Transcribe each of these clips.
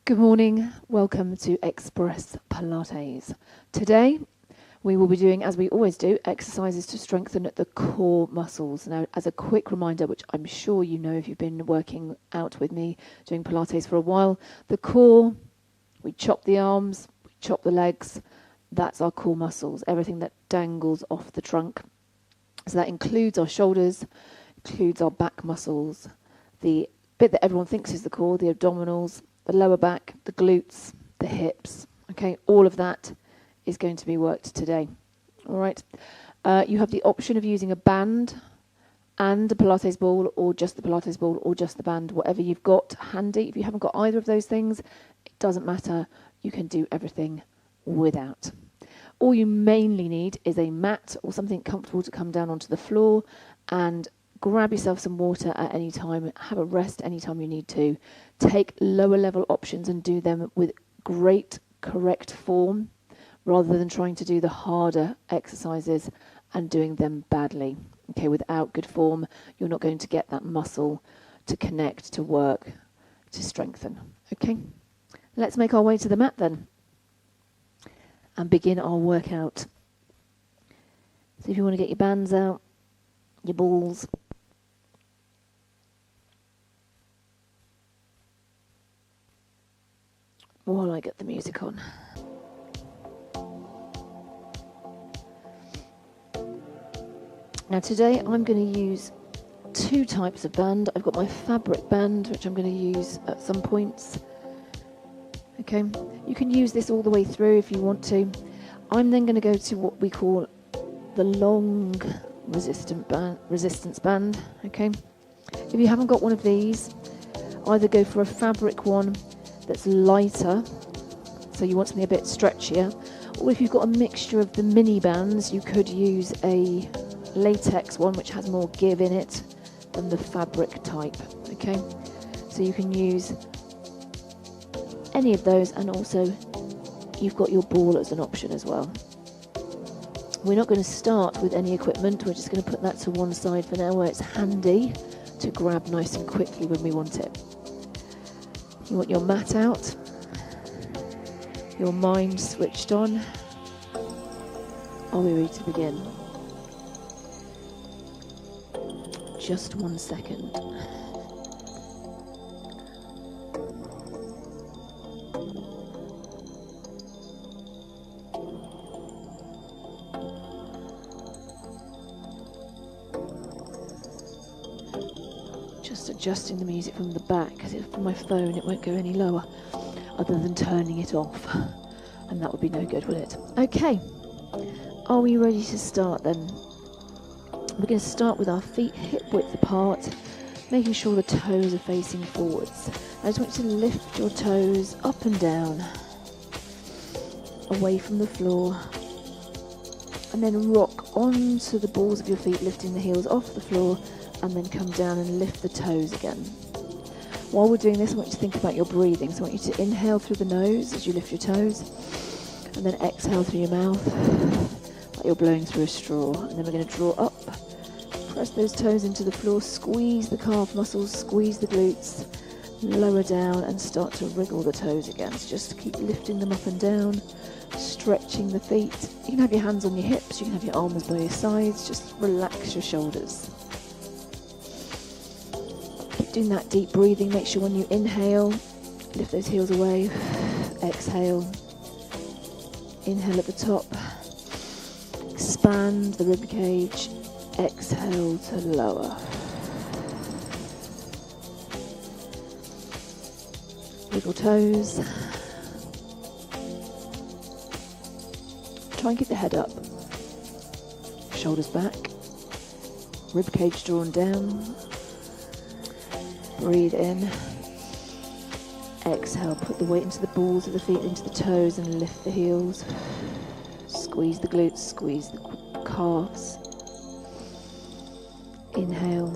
Good morning, welcome to Express Pilates. Today we will be doing, as we always do, exercises to strengthen the core muscles. Now, as a quick reminder, which I'm sure you know if you've been working out with me doing Pilates for a while, the core, we chop the arms, we chop the legs, that's our core muscles, everything that dangles off the trunk. So that includes our shoulders, includes our back muscles, the bit that everyone thinks is the core, the abdominals, the lower back, the glutes, the hips. Okay, all of that is going to be worked today. All right. You have the option of using a band and a Pilates ball, or just the Pilates ball, or just the band, whatever you've got handy. If you haven't got either of those things, it doesn't matter. You can do everything without. All you mainly need is a mat or something comfortable to come down onto the floor and grab yourself some water at any time, have a rest anytime you need to. Take lower level options and do them with great correct form rather than trying to do the harder exercises and doing them badly. Okay, without good form, you're not going to get that muscle to connect, to work, to strengthen. Okay, let's make our way to the mat then and begin our workout. So if you want to get your bands out, your balls, while I get the music on. Now today I'm going to use two types of band. I've got my fabric band, which I'm going to use at some points. Okay, you can use this all the way through if you want to. I'm then going to go to what we call the long resistance band. Okay, if you haven't got one of these, either go for a fabric one that's lighter, so you want something a bit stretchier, or if you've got a mixture of the mini bands, you could use a latex one which has more give in it than the fabric type. Okay, so you can use any of those, and also you've got your ball as an option as well. We're not going to start with any equipment, we're just going to put that to one side for now, where it's handy to grab nice and quickly when we want it. You want your mat out, your mind switched on. Are we ready to begin? Just 1 second. Just adjusting the music from the back, because from my phone it won't go any lower other than turning it off, and that would be no good, would it? Okay, are we ready to start then? We're going to start with our feet hip width apart, making sure the toes are facing forwards. I just want you to lift your toes up and down, away from the floor, and then rock onto the balls of your feet, lifting the heels off the floor, and then come down and lift the toes again. While we're doing this, I want you to think about your breathing. So I want you to inhale through the nose as you lift your toes, and then exhale through your mouth like you're blowing through a straw. And then we're going to draw up, press those toes into the floor, squeeze the calf muscles, squeeze the glutes, lower down and start to wriggle the toes again. So just keep lifting them up and down, stretching the feet. You can have your hands on your hips, you can have your arms by your sides, just relax your shoulders. Doing that deep breathing. Make sure when you inhale, lift those heels away, exhale, inhale at the top, expand the rib cage, exhale to lower. Wiggle toes. Try and keep the head up, shoulders back, rib cage drawn down. Breathe in, exhale, put the weight into the balls of the feet, into the toes, and lift the heels. Squeeze the glutes, squeeze the calves. Inhale,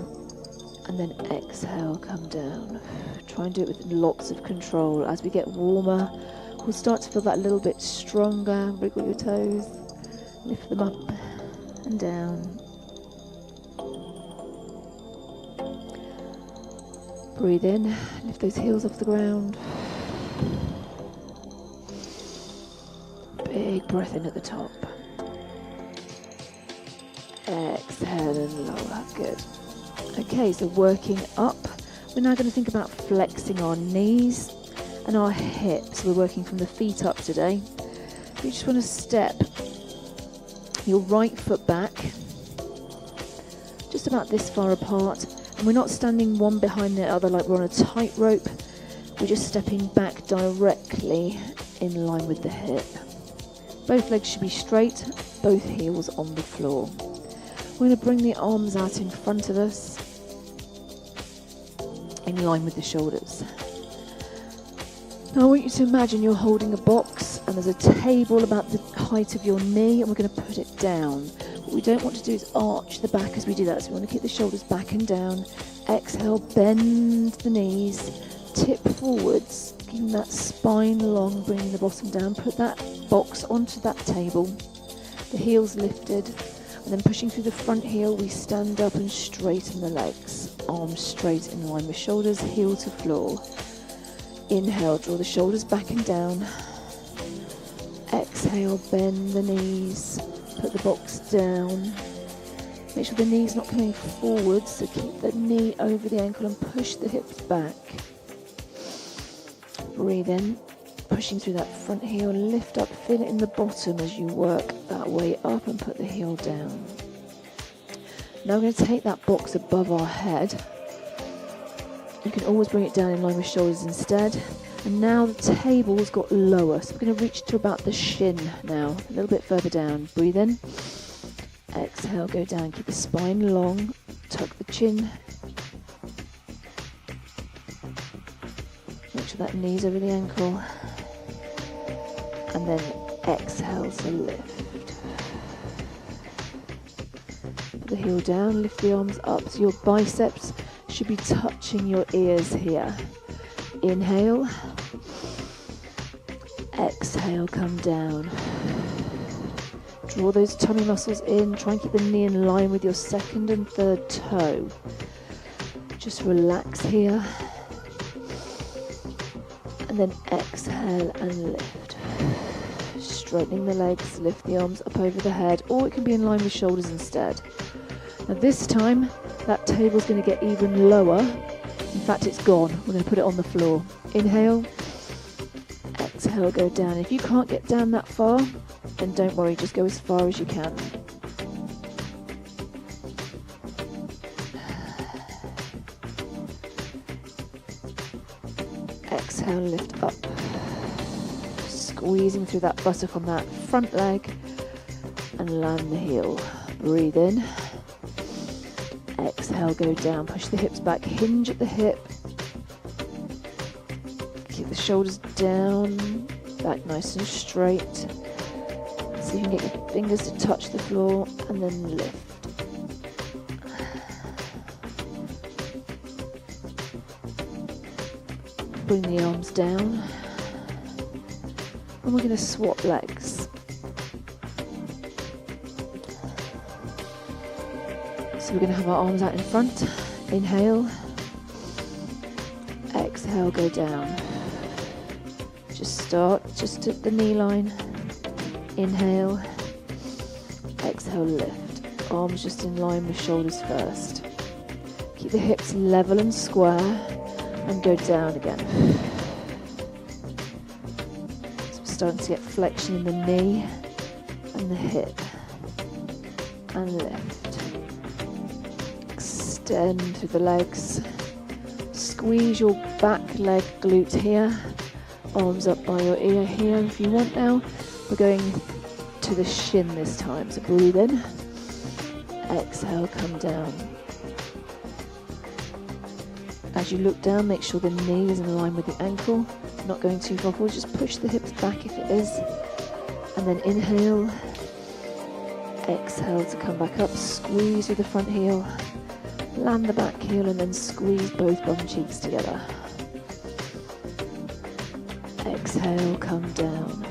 and then exhale, come down. Try and do it with lots of control. As we get warmer, we'll start to feel that a little bit stronger. Wriggle your toes, lift them up and down. Breathe in, lift those heels off the ground. big breath in at the top. Exhale and lower. Good. Okay, so working up. We're now going to think about flexing our knees and our hips. We're working from the feet up today. You just want to step your right foot back, just about this far apart. And we're not standing one behind the other like we're on a tightrope. We're just stepping back directly in line with the hip. Both legs should be straight, both heels on the floor. We're going to bring the arms out in front of us, in line with the shoulders. Now I want you to imagine you're holding a box and there's a table about the height of your knee, and we're going to put it down. What we don't want to do is arch the back as we do that, so we want to keep the shoulders back and down. Exhale, bend the knees, tip forwards, keeping that spine long, bringing the bottom down. Put that box onto that table, the heels lifted, and then pushing through the front heel, we stand up and straighten the legs. Arms straight in line with shoulders, heel to floor. Inhale, draw the shoulders back and down. Exhale, bend the knees, put the box down. Make sure the knee's not coming forward, so keep the knee over the ankle and push the hips back. Breathe in, pushing through that front heel, lift up, feel it in the bottom as you work that way up and put the heel down. Now we're going to take that box above our head. You can always bring it down in line with shoulders instead. And now the table's got lower, so we're going to reach to about the shin now, a little bit further down. Breathe in, exhale, go down, keep the spine long, tuck the chin. Make sure that knee's over the ankle. And then exhale to lift. Put the heel down, lift the arms up so your biceps should be touching your ears here. Inhale. Exhale, come down. Draw those tummy muscles in. Try and keep the knee in line with your second and third toe. Just relax here. And then exhale and lift. Straightening the legs, lift the arms up over the head, or it can be in line with shoulders instead. Now this time, that table's going to get even lower. In fact, it's gone. We're going to put it on the floor. Inhale. Exhale, go down. If you can't get down that far, then don't worry, just go as far as you can. Exhale, lift up. Squeezing through that buttock on that front leg and land the heel. Breathe in. Exhale, go down. Push the hips back, hinge at the hip. Keep the shoulders down, back nice and straight. See if you can get your fingers to touch the floor and then lift. Bring the arms down. And we're going to swap legs. So we're going to have our arms out in front. Inhale. Exhale, go down. Just start just at the knee line. Inhale. Exhale, lift. Arms just in line with shoulders first. Keep the hips level and square and go down again. So we're starting to get flexion in the knee and the hip. And lift. Extend through the legs. Squeeze your back leg glute here. Arms up by your ear here if you want now. We're going to the shin this time. So breathe in. Exhale, come down. As you look down, make sure the knee is in line with the ankle. Not going too far forward, just push the hips back if it is. And then inhale. Exhale to come back up. Squeeze with the front heel. Land the back heel and then squeeze both bum cheeks together. Exhale, come down.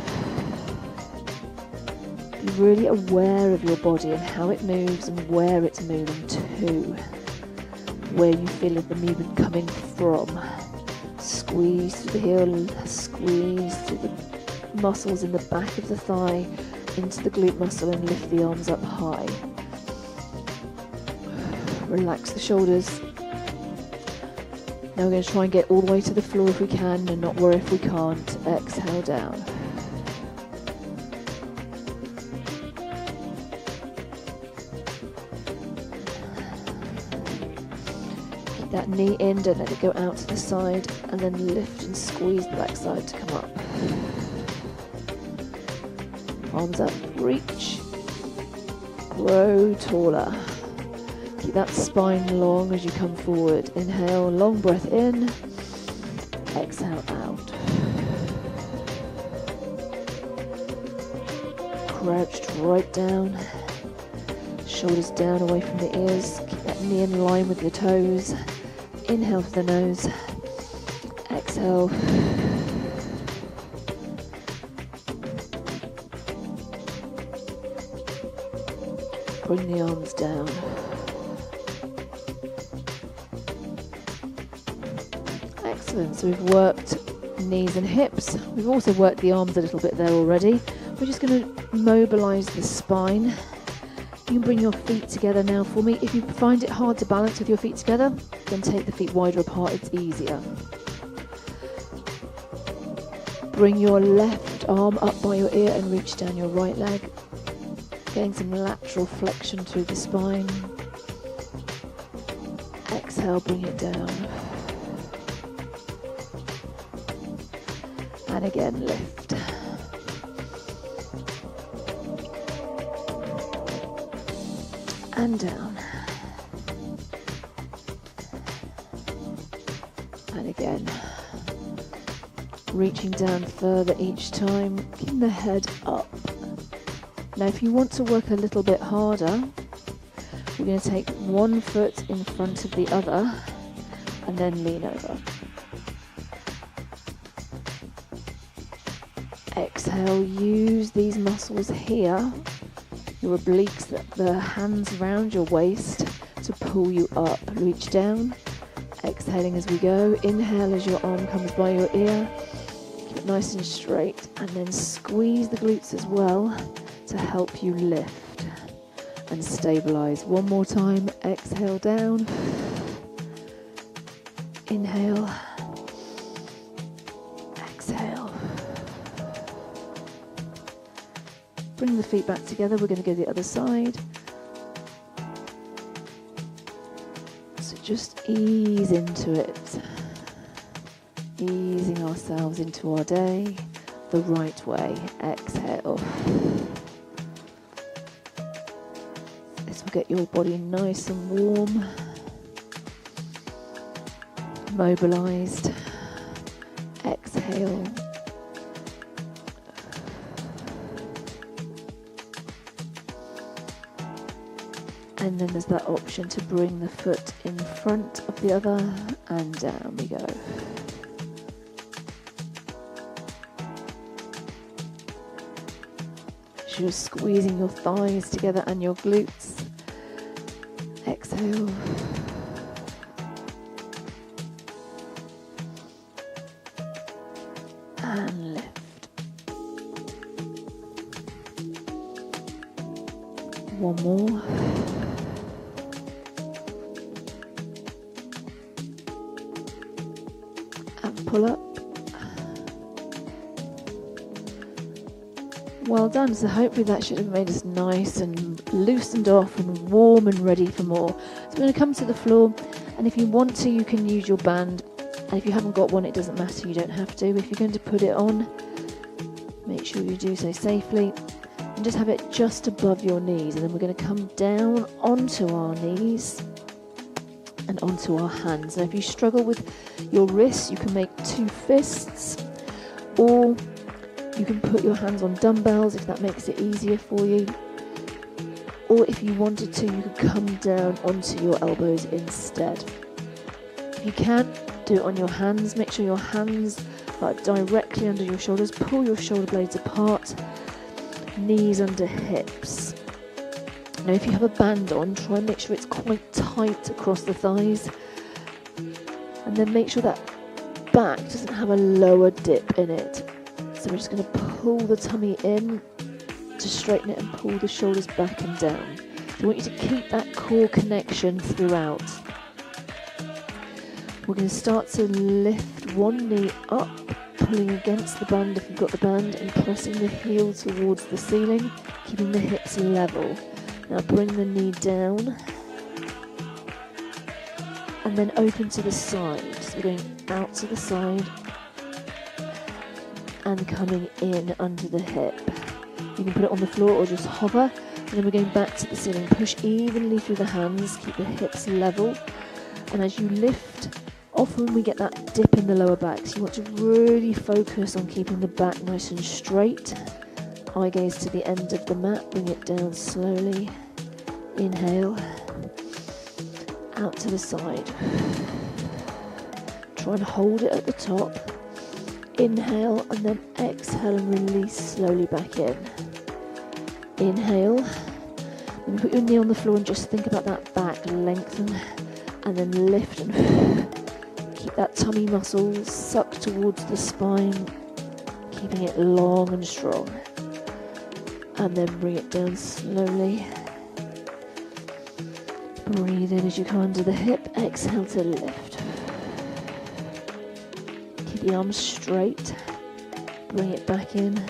Be really aware of your body and how it moves and where it's moving to. Where you feel the movement coming from. Squeeze through the heel, squeeze through the muscles in the back of the thigh into the glute muscle and lift the arms up high. Relax the shoulders. Now we're going to try and get all the way to the floor if we can and not worry if we can't. Exhale down. Keep that knee in, don't let it go out to the side, and then lift and squeeze the back side to come up. Arms up, reach, grow taller. Keep that spine long as you come forward. Inhale, long breath in, exhale out. Crouched right down, shoulders down away from the ears. Keep that knee in line with your toes. Inhale through the nose, exhale. Bring the arms down. Excellent, so we've worked knees and hips. We've also worked the arms a little bit there already. We're just going to mobilise the spine. You can bring your feet together now for me. If you find it hard to balance with your feet together, then take the feet wider apart, it's easier. Bring your left arm up by your ear and reach down your right leg. Getting some lateral flexion through the spine. Exhale, bring it down. And again, lift. And down. And again. Reaching down further each time, keeping the head up. Now if you want to work a little bit harder, we're going to take one foot in front of the other and then lean over. Exhale, use these muscles here, your obliques, the hands around your waist to pull you up. Reach down, exhaling as we go. Inhale as your arm comes by your ear. Keep it nice and straight, and then squeeze the glutes as well to help you lift and stabilize. One more time, exhale down, inhale, exhale. Bring the feet back together, we're going to go the other side. So just ease into it, easing ourselves into our day the right way. Exhale. This will get your body nice and warm, mobilized. Exhale. And then there's that option to bring the foot in front of the other, and down we go. So you're squeezing your thighs together and your glutes. Exhale. And lift. One more. And pull up. Well done. So hopefully that should have made us nice and loosened off and warm and ready for more. So we're going to come to the floor, and if you want to, you can use your band. And if you haven't got one, it doesn't matter, you don't have to. If you're going to put it on, make sure you do so safely. And just have it just above your knees. And then we're going to come down onto our knees and onto our hands. Now if you struggle with your wrists, you can make two fists, or you can put your hands on dumbbells if that makes it easier for you. Or if you wanted to, you could come down onto your elbows instead. If you can't, do it on your hands. Make sure your hands are directly under your shoulders. Pull your shoulder blades apart, knees under hips. Now if you have a band on, try and make sure it's quite tight across the thighs. And then make sure that back doesn't have a lower dip in it. So we're just going to pull the tummy in to straighten it and pull the shoulders back and down. I want you to keep that core connection throughout. We're going to start to lift one knee up, pulling against the band if you've got the band, and pressing the heel towards the ceiling, keeping the hips level. Now bring the knee down and then open to the side. So we're going out to the side and coming in under the hip. You can put it on the floor or just hover, and then we're going back to the ceiling. Push evenly through the hands, keep the hips level, and as you lift, often we get that dip in the lower back, so you want to really focus on keeping the back nice and straight. Eye gaze to the end of the mat, bring it down slowly. Inhale, out to the side. Try and hold it at the top. Inhale and then exhale and release slowly back in. Inhale, then put your knee on the floor and just think about that back, lengthen and then lift and keep that tummy muscle sucked towards the spine, keeping it long and strong. And then bring it down slowly. Breathe in as you come under the hip, exhale to lift. Keep the arms straight, bring it back in.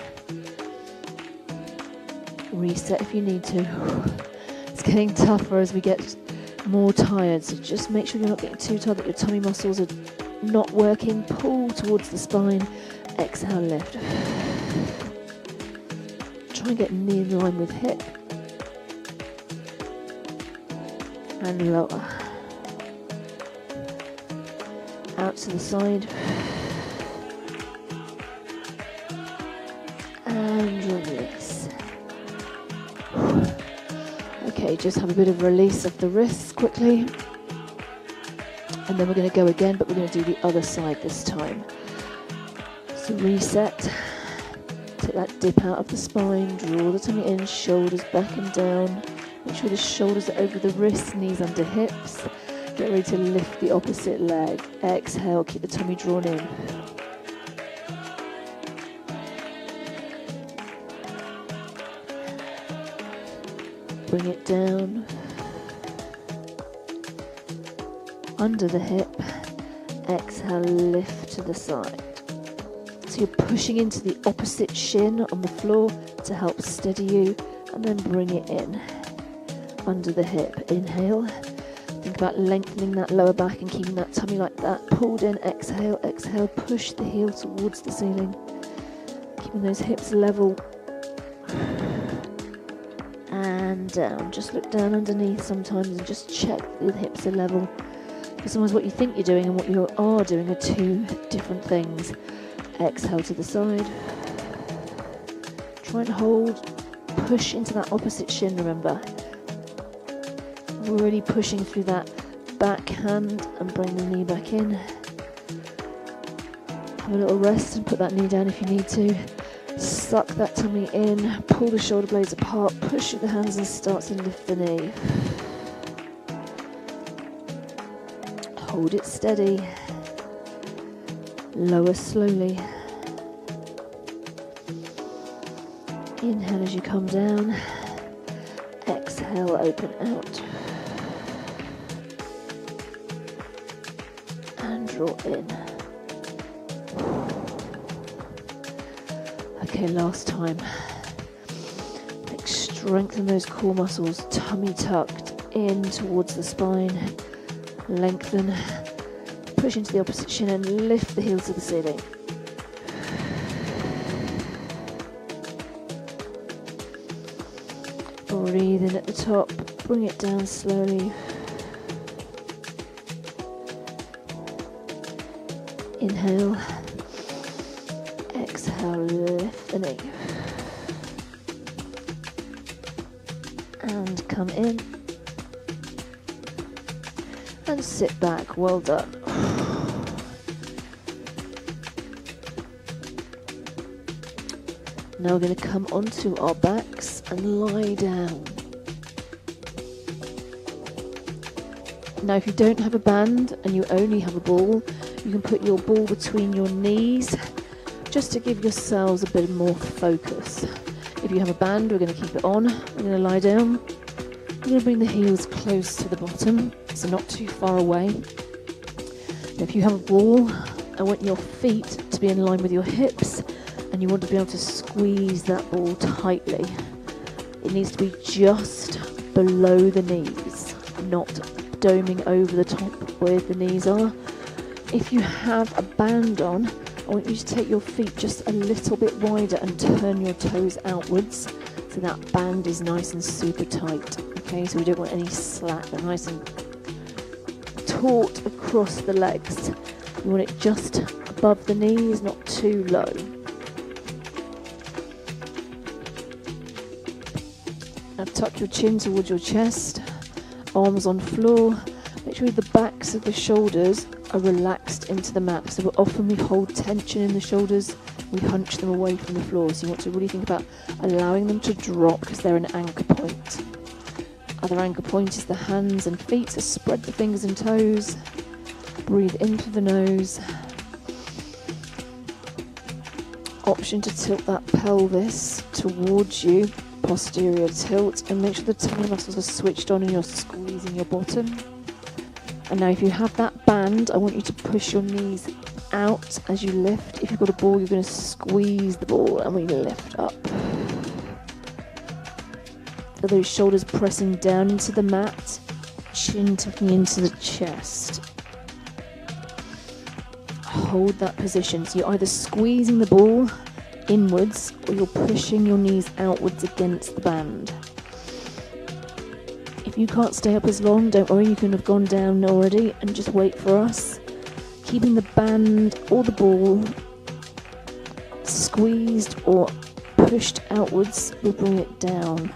Reset if you need to. It's getting tougher as we get more tired, so just make sure you're not getting too tired, that your tummy muscles are not working. Pull towards the spine, exhale, lift. Try and get knee in line with hip. And lower. Out to the side. And release. Okay, just have a bit of release of the wrists quickly. And then we're going to go again, but we're going to do the other side this time. So reset. Take that dip out of the spine, draw the tummy in, shoulders back and down. Make sure the shoulders are over the wrists, knees under hips. Get ready to lift the opposite leg. Exhale, keep the tummy drawn in. Bring it down. Under the hip. Exhale, lift to the side. So you're pushing into the opposite shin on the floor to help steady you, and then bring it in. Under the hip, inhale. Think about lengthening that lower back and keeping that tummy like that. Pulled in, exhale, exhale, push the heel towards the ceiling. Keeping those hips level. And down. Just look down underneath sometimes and just check that the hips are level. Because sometimes what you think you're doing and what you are doing are two different things. Exhale to the side. Try and hold, push into that opposite shin, remember. Really pushing through that backhand and bring the knee back in. Have a little rest and put that knee down if you need to. Suck that tummy in, pull the shoulder blades apart, push through the hands and start to lift the knee. Hold it steady. Lower slowly. Inhale as you come down. Exhale, open out. And draw in. Okay, last time. Strengthen those core muscles, tummy tucked in towards the spine. Lengthen. Push into the opposite shin and lift the heel to the ceiling. Breathe in at the top, bring it down slowly. Inhale. Exhale, lift the knee. And come in. And sit back, well done. Now we're going to come onto our backs and lie down. Now if you don't have a band and you only have a ball, you can put your ball between your knees. just to give yourselves a bit more focus. If you have a band, we're going to keep it on. We're going to lie down. We're going to bring the heels close to the bottom, so not too far away. And if you have a ball, I want your feet to be in line with your hips, and you want to be able to squeeze that ball tightly. It needs to be just below the knees, not doming over the top where the knees are. If you have a band on, I want you to take your feet just a little bit wider and turn your toes outwards so that band is nice and super tight. Okay, so we don't want any slack, they're nice and taut across the legs. You want it just above the knees, not too low. Now tuck your chin towards your chest, arms on floor. Make sure the backs of the shoulders are relaxed into the mat. So often we hold tension in the shoulders, we hunch them away from the floor. So you want to really think about allowing them to drop because they're an anchor point. Other anchor point is the hands and feet, so spread the fingers and toes. Breathe in through the nose. Option to tilt that pelvis towards you, posterior tilt, and make sure the tummy muscles are switched on and you're squeezing your bottom. And now if you have that band, I want you to push your knees out as you lift. If you've got a ball, you're going to squeeze the ball and we lift up. Feel those shoulders pressing down into the mat, chin tucking into the chest. Hold that position. So you're either squeezing the ball inwards or you're pushing your knees outwards against the band. If you can't stay up as long, don't worry, you can have gone down already and just wait for us. Keeping the band or the ball squeezed or pushed outwards will bring it down.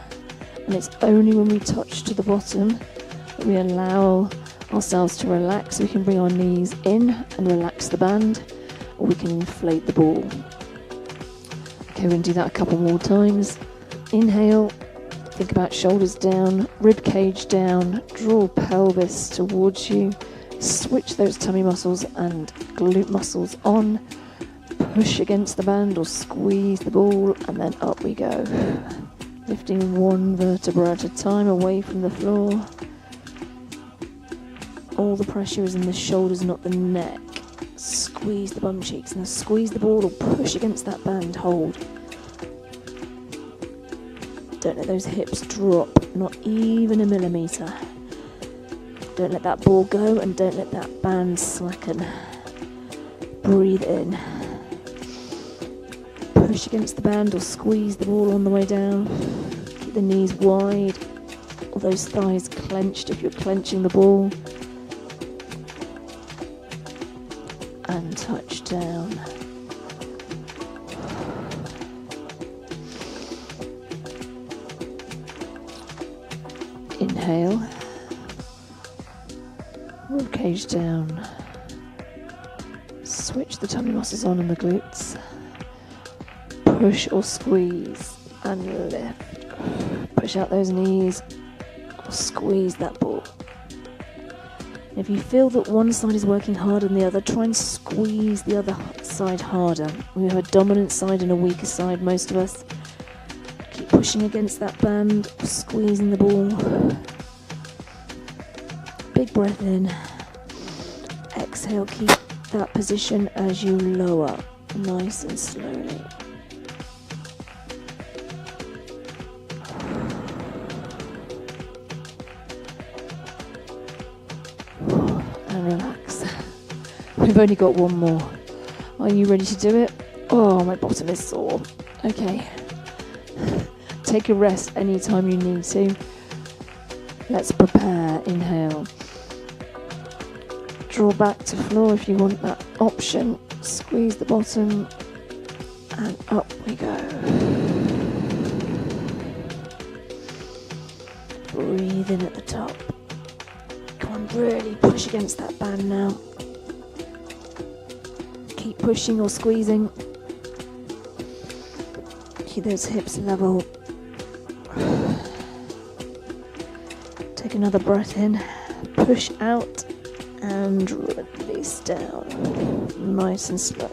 And it's only when we touch to the bottom that we allow ourselves to relax. We can bring our knees in and relax the band, or we can inflate the ball. Okay, we're going to do that a couple more times. Inhale. Think about shoulders down, rib cage down, draw pelvis towards you, switch those tummy muscles and glute muscles on, push against the band or squeeze the ball, and then up we go. Lifting one vertebra at a time away from the floor. All the pressure is in the shoulders, not the neck. Squeeze the bum cheeks. Now squeeze the ball or push against that band, hold. Don't let those hips drop, not even a millimetre. Don't let that ball go and don't let that band slacken. Breathe in. Push against the band or squeeze the ball on the way down. Keep the knees wide, or those thighs clenched if you're clenching the ball. And touch down. Inhale, rib cage down, switch the tummy muscles on and the glutes, push or squeeze and lift, push out those knees or squeeze that ball. If you feel that one side is working harder than the other, try and squeeze the other side harder. We have a dominant side and a weaker side, most of us. Keep pushing against that band, squeezing the ball. Big breath in. Exhale, keep that position as you lower, nice and slowly. And relax. We've only got one more. Are you ready to do it? Oh, my bottom is sore. Okay. Take a rest anytime you need to. Let's prepare. Inhale. Draw back to floor if you want that option. Squeeze the bottom and up we go. Breathe in at the top. Come on, really push against that band now. Keep pushing or squeezing. Keep those hips level. Take another breath in, push out and release down, nice and slow.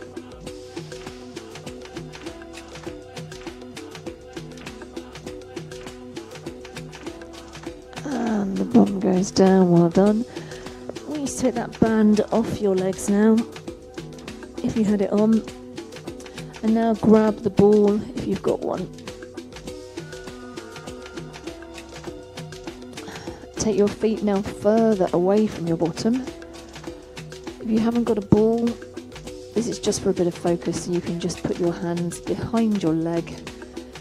goes down, well done. I want you to take that band off your legs now, if you had it on. And now grab the ball if you've got one. Take your feet now further away from your bottom. If you haven't got a ball, this is just for a bit of focus, so you can just put your hands behind your leg.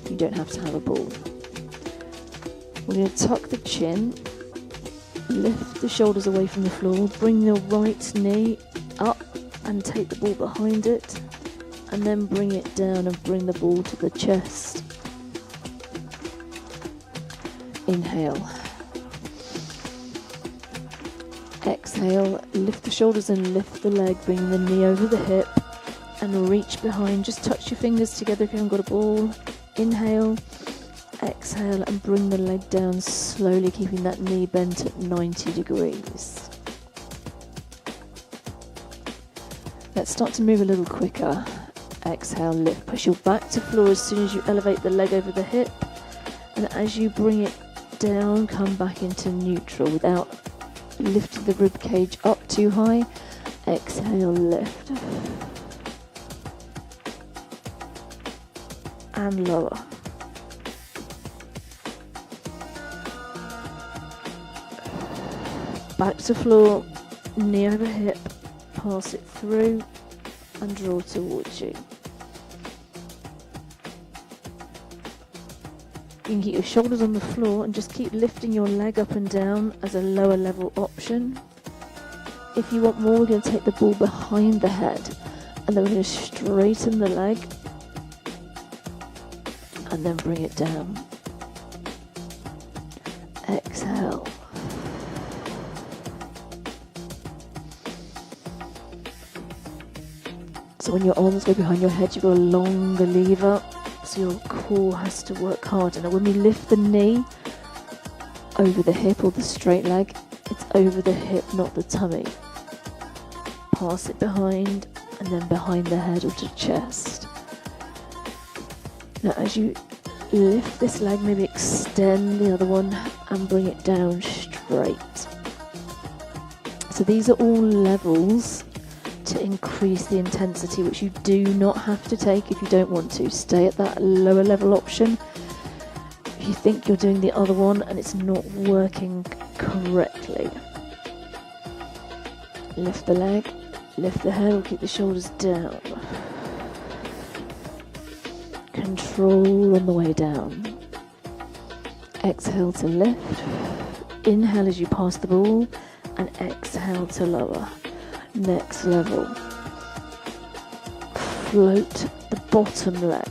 You don't have to have a ball. We're going to tuck the chin, lift the shoulders away from the floor, bring your right knee up and take the ball behind it, and then bring it down and bring the ball to the chest. Inhale. Exhale, lift the shoulders and lift the leg, bring the knee over the hip and reach behind. Just touch your fingers together if you haven't got a ball. Inhale, exhale and bring the leg down slowly, keeping that knee bent at 90 degrees. Let's start to move a little quicker. Exhale, lift, push your back to floor as soon as you elevate the leg over the hip, and as you bring it down, come back into neutral without lifting the rib cage up too high. Exhale, lift and lower. Back to floor, knee over hip, pass it through and draw towards you. You can keep your shoulders on the floor and just keep lifting your leg up and down as a lower level option. If you want more, we're going to take the ball behind the head and then we're going to straighten the leg and then bring it down. Exhale. So when your arms go behind your head, you've got a longer lever, so your core has to work harder. Now when we lift the knee over the hip or the straight leg, it's over the hip, not the tummy. Pass it behind and then behind the head or to chest. Now as you lift this leg, maybe extend the other one and bring it down straight. So these are all levels to increase the intensity, which you do not have to take if you don't want to. Stay at that lower level option. If you think you're doing the other one and it's not working correctly, lift the leg, lift the head, or keep the shoulders down. Control on the way down. Exhale to lift. Inhale as you pass the ball and exhale to lower. Next level. Float the bottom leg.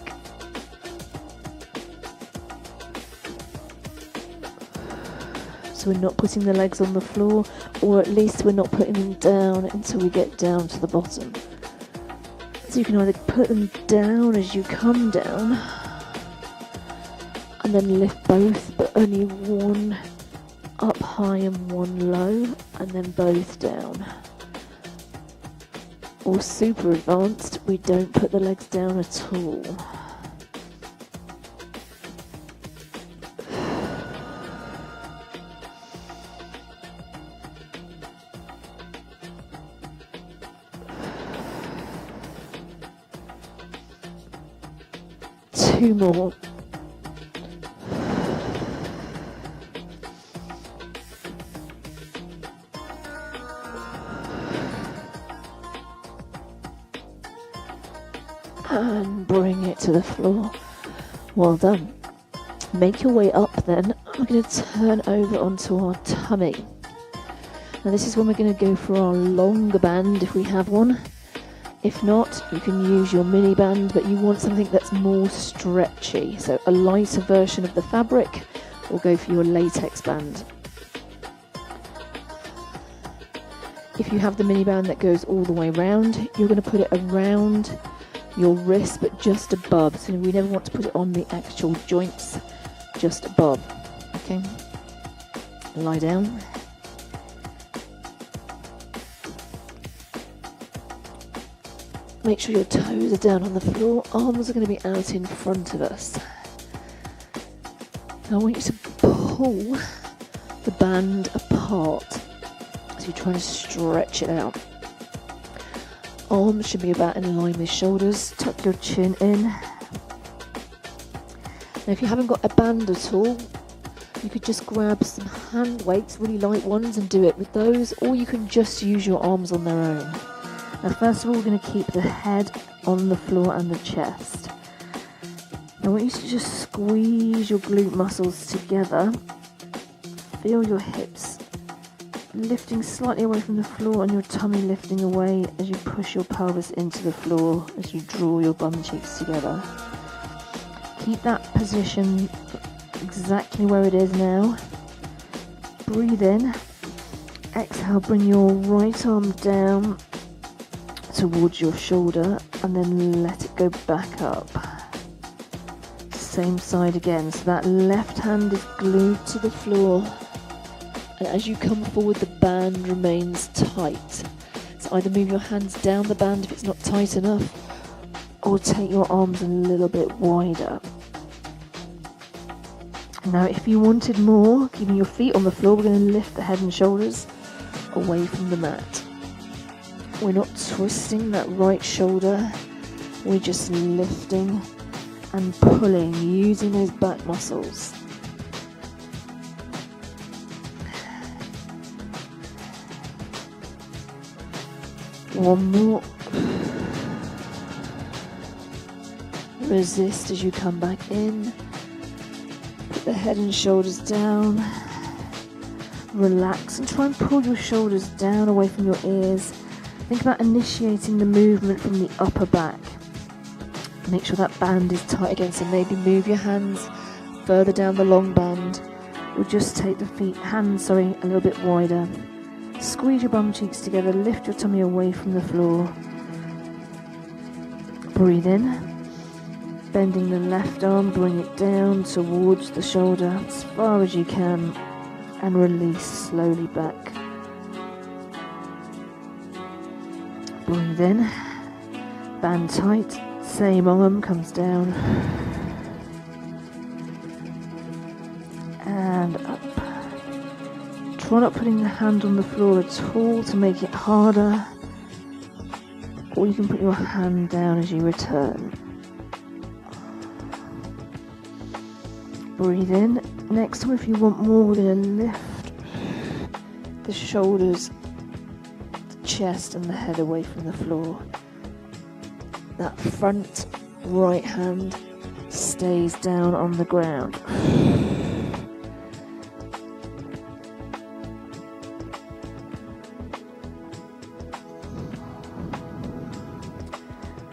So we're not putting the legs on the floor, or at least we're not putting them down until we get down to the bottom. So you can either put them down as you come down and then lift both, but only one up high and one low, and then both down. Or super advanced, we don't put the legs down at all. Two more. And bring it to the floor. Well done. Make your way up then. We're going to turn over onto our tummy. Now this is when we're going to go for our longer band if we have one. If not, you can use your mini band, but you want something that's more stretchy. So a lighter version of the fabric, or go for your latex band. If you have the mini band that goes all the way around, you're going to put it around your wrist, but just above. So we never want to put it on the actual joints, just above. Okay, lie down. Make sure your toes are down on the floor. Arms are going to be out in front of us. Now I want you to pull the band apart heart. So you're trying to stretch it out. Arms should be about in line with shoulders. Tuck your chin in. Now if you haven't got a band at all, you could just grab some hand weights, really light ones, and do it with those, or you can just use your arms on their own. Now first of all, we're going to keep the head on the floor and the chest. I want you to just squeeze your glute muscles together. Feel your hips lifting slightly away from the floor and your tummy lifting away as you push your pelvis into the floor as you draw your bum cheeks together. Keep that position exactly where it is now. Breathe in. Exhale, bring your right arm down towards your shoulder and then let it go back up. Same side again, so that left hand is glued to the floor, and as you come forward the band remains tight. So either move your hands down the band if it's not tight enough, or take your arms a little bit wider. Now if you wanted more, keeping your feet on the floor, we're going to lift the head and shoulders away from the mat. We're not twisting that right shoulder, we're just lifting and pulling, using those back muscles. One more. Resist as you come back in. Put the head and shoulders down. Relax and try and pull your shoulders down away from your ears. Think about initiating the movement from the upper back. Make sure that band is tight again, so maybe move your hands further down the long band, or just take the hands a little bit wider. Squeeze your bum cheeks together, lift your tummy away from the floor. Breathe in, bending the left arm, bring it down towards the shoulder as far as you can, and release slowly back. Breathe in, band tight. Same arm comes down and up. Try not putting the hand on the floor at all to make it harder, or you can put your hand down as you return. Breathe in. Next time, if you want more, we're going to lift the shoulders, the chest and the head away from the floor. That front right hand stays down on the ground.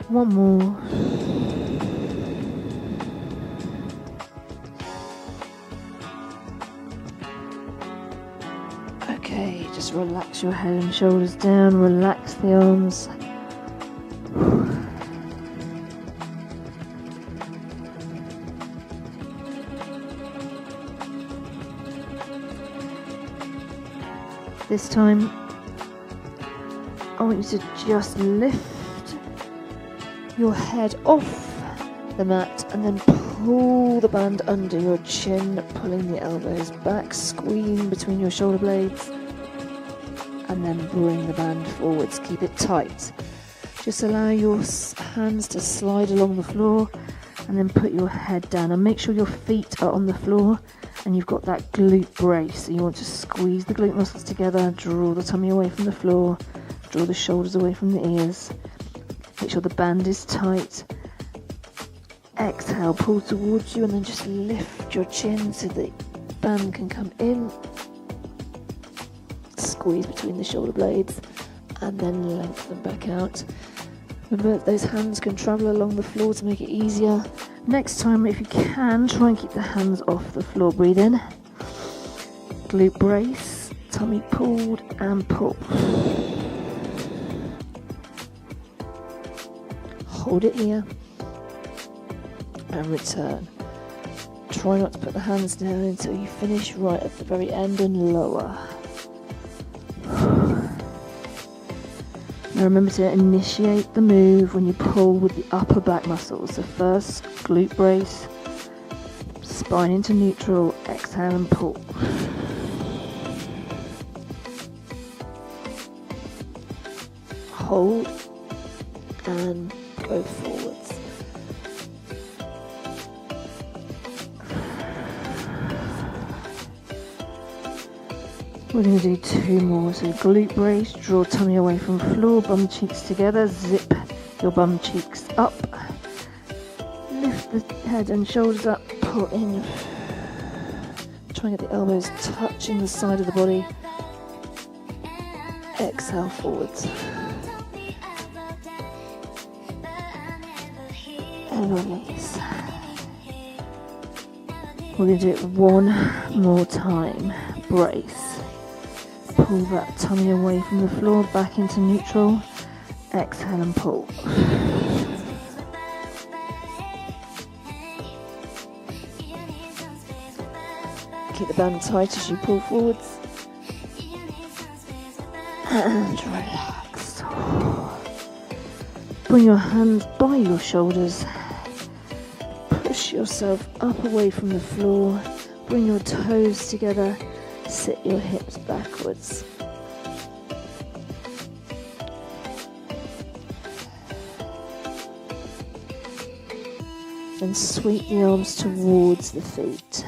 One more. Okay, just relax your head and shoulders down, relax the arms. This time, I want you to just lift your head off the mat and then pull the band under your chin, pulling the elbows back, squeezing between your shoulder blades, and then bring the band forwards. Keep it tight. Just allow your hands to slide along the floor and then put your head down, and make sure your feet are on the floor and you've got that glute brace. So you want to squeeze the glute muscles together, draw the tummy away from the floor, draw the shoulders away from the ears. Make sure the band is tight. Exhale, pull towards you and then just lift your chin so the band can come in. Squeeze between the shoulder blades and then lengthen back out. Remember, those hands can travel along the floor to make it easier. Next time, if you can, try and keep the hands off the floor. Breathe in. Glute brace, tummy pulled and pull. Hold it here and return. Try not to put the hands down until you finish right at the very end and lower. Now remember to initiate the move when you pull with the upper back muscles. So first, glute brace, spine into neutral, exhale and pull. hold and go forwards. We're going to do 2 more. So glute brace, draw tummy away from floor, bum cheeks together, zip your bum cheeks up, lift the head and shoulders up, pull in, try and get the elbows touching the side of the body, exhale forwards, and release. We're going to do it 1 more time. Brace. Pull that tummy away from the floor, back into neutral. Exhale and pull. Keep the band tight as you pull forwards. And relax. Bring your hands by your shoulders. Push yourself up away from the floor. Bring your toes together. Sit your hips backwards. And sweep the arms towards the feet.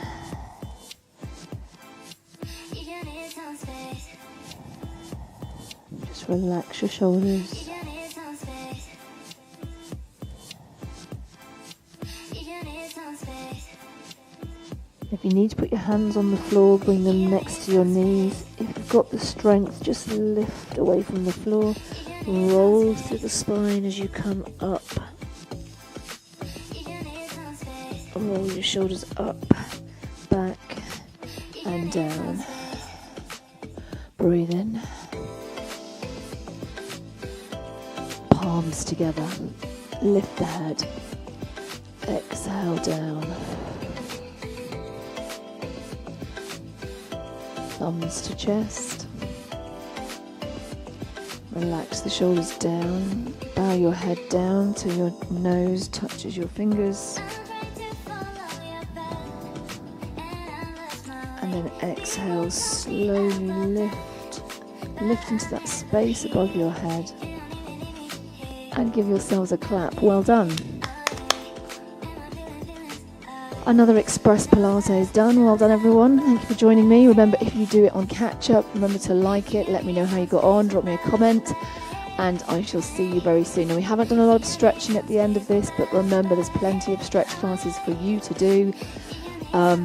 Just relax your shoulders. If you need to put your hands on the floor, bring them next to your knees. If you've got the strength, just lift away from the floor. Roll through the spine as you come up. Roll your shoulders up, back and down. Breathe in. Palms together. Lift the head. Exhale down. Thumbs to chest. Relax the shoulders down. Bow your head down till your nose touches your fingers. And then exhale, slowly lift. Lift into that space above your head. And give yourselves a clap. Well done. Another Express Pilates done. Well done, everyone. Thank you for joining me. Remember, if you do it on catch-up, remember to like it. Let me know how you got on. Drop me a comment. And I shall see you very soon. Now, we haven't done a lot of stretching at the end of this, but remember, there's plenty of stretch classes for you to do.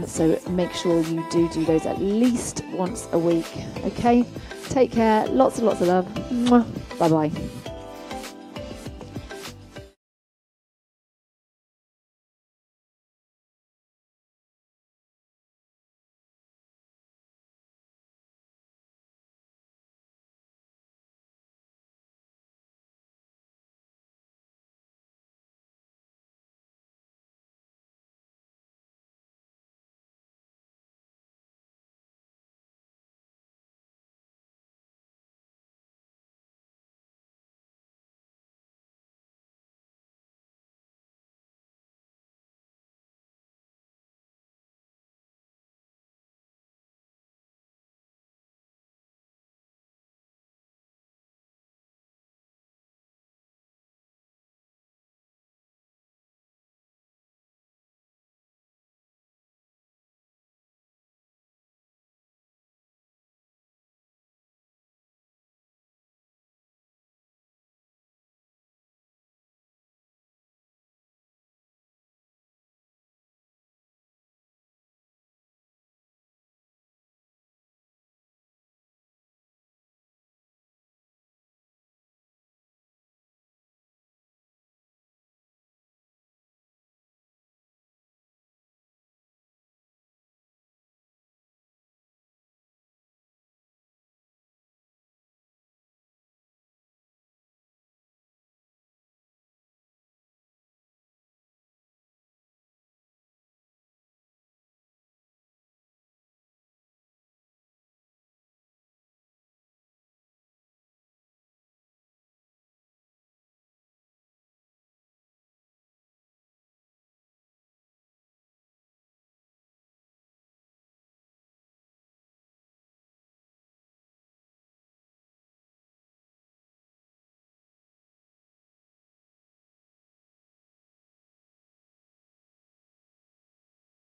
So make sure you do those at least once a week. Okay? Take care. Lots and lots of love. Bye-bye.